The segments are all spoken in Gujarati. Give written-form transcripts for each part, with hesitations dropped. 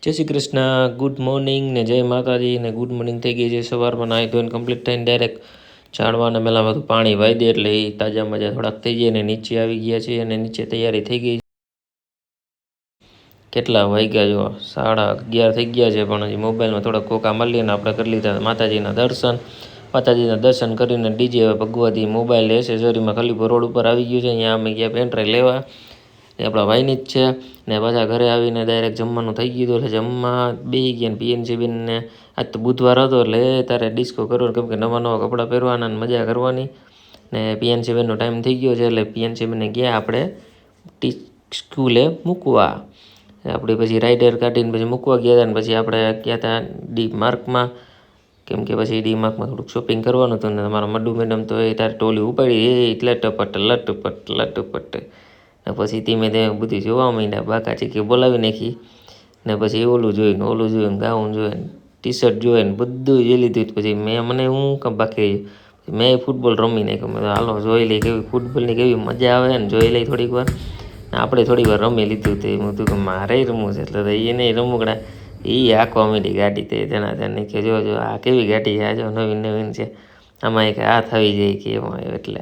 જય શ્રી કૃષ્ણ, ગુડ મોર્નિંગ ને જય માતાજી ને ગુડ મોર્નિંગ થઈ ગઈ છે. સવારમાં નાહી ધોઈને કમ્પ્લીટ થઈને ડાયરેક્ટ ઝાડવાના મેલા બધું પાણી વાઈ દે એટલે એ તાજા મજા થોડાક થઈ જાય ને નીચે આવી ગયા છે અને નીચે તૈયારી થઈ ગઈ. કેટલા વાગ્યા જો 11:30 થઈ ગયા છે પણ હજી મોબાઈલમાં થોડાક કોકા મળીએ ને આપણે કરી લીધા માતાજીના દર્શન. માતાજીના દર્શન કરીને DJ Bhagwati mobile એસેસરીમાં Khalipur road ઉપર આવી ગયું છે. અહીંયા અમે ગયા પેન્ટ્રાઈ લેવા, એ આપણા ભાઈની જ છે ને. પાછા ઘરે આવીને ડાયરેક્ટ જમવાનું થઈ ગયું એટલે જમવા બેસી ગયા ને પીએનસી બેનને આજ તો બુધવાર હતો એટલે તારે ડિસ્કો કરવાનો કેમ કે નવા નવા કપડાં પહેરવાના ને મજા કરવાની ને. પીએનસી બેનનો ટાઈમ થઈ ગયો છે એટલે પીએનસી બેનને ગયા આપણે સ્કૂલે મૂકવા. આપણે પછી રાઈડર કાઢીને પછી મૂકવા ગયા હતા ને પછી આપણે ગયા હતા ડી માર્કમાં કેમ કે પછી ડી માર્કમાં થોડુંક શોપિંગ કરવાનું હતું ને. તમારા મડુ મેડમ તો એ તારે ટોલી ઉપાડી એ લટપટ લટપટ લટપટ ને પછી ધીમે ધીમે બધું જોવા માંડ્યા. બાકા ચીકી બોલાવી નાખી ને પછી ઓલું જોઈને ગાઉન જોઈને ટી શર્ટ જોઈને બધું જોઈ લીધું. પછી મને હું બાકી મેં ફૂટબોલ રમી નાખ્યું. મેં હાલો જોઈ લઈ કેવી ફૂટબોલની કેવી મજા આવે ને જોઈ લઈ થોડીક વાર. આપણે થોડી વાર રમી લીધું તે હું હતું કે મારે રમવું છે એટલે એને રમકડા એ આંકવા માંડી ગાડી તે તેના ત્યાં કે જો આ કેવી ગાડી છે, આ જો નવીન નવીન છે, આમાં એક હાથ આવી જાય કે એમાં એટલે.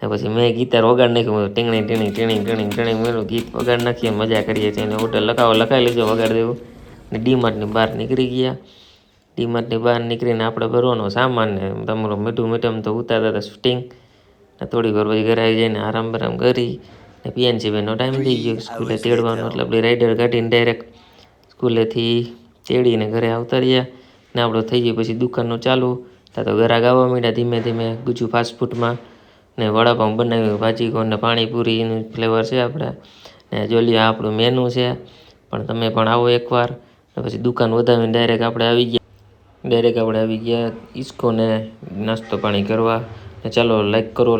ને પછી મેં ગીતાર વગાડ નાખ્યું, ટીંગણી ટીણી ટીણી ટીણી ટીણી મેળું ગીત વગાડ નાખીએ મજા કરીએ છીએ. એને ઓર્ડર લખાવી લેજો વગાડ દેવું ને. ડીમાર્ટની બહાર નીકળી ગયા. ડીમાર્ટની બહાર નીકળીને આપણે ભરવાનો સામાન ને તમારો મીઠું મીઠમ તો ઉતારતા હતા શૂટિંગ ને. થોડીક વાર પછી ઘરે આવી જઈને આરામ બરામ કરી ને પીએનસી બેનનો ટાઈમ થઈ ગયો સ્કૂલે તેડવાનો એટલે આપણે રાઈડર કાઢીને ડાયરેક્ટ સ્કૂલેથી તેડીને ઘરે આવતા રહ્યા ને. આપણો થઈ ગયો પછી દુકાનનું ચાલુ ત્યાં તો ઘરાક આવવા માંડ્યા ધીમે ધીમે. ગુજુ ફાસ્ટફૂડમાં ને વડાપાઉં બનાવ્યું, ભાજીકોન ને પાણીપુરીનું ફ્લેવર છે આપણે ને. જોઈ આપણું મેનુ છે પણ તમે પણ આવો એકવાર. ને પછી દુકાન વધાવીને ડાયરેક્ટ આપણે આવી ગયા ઈસ્કોને નાસ્તો પાણી કરવા ને. ચાલો લાઈક કરો.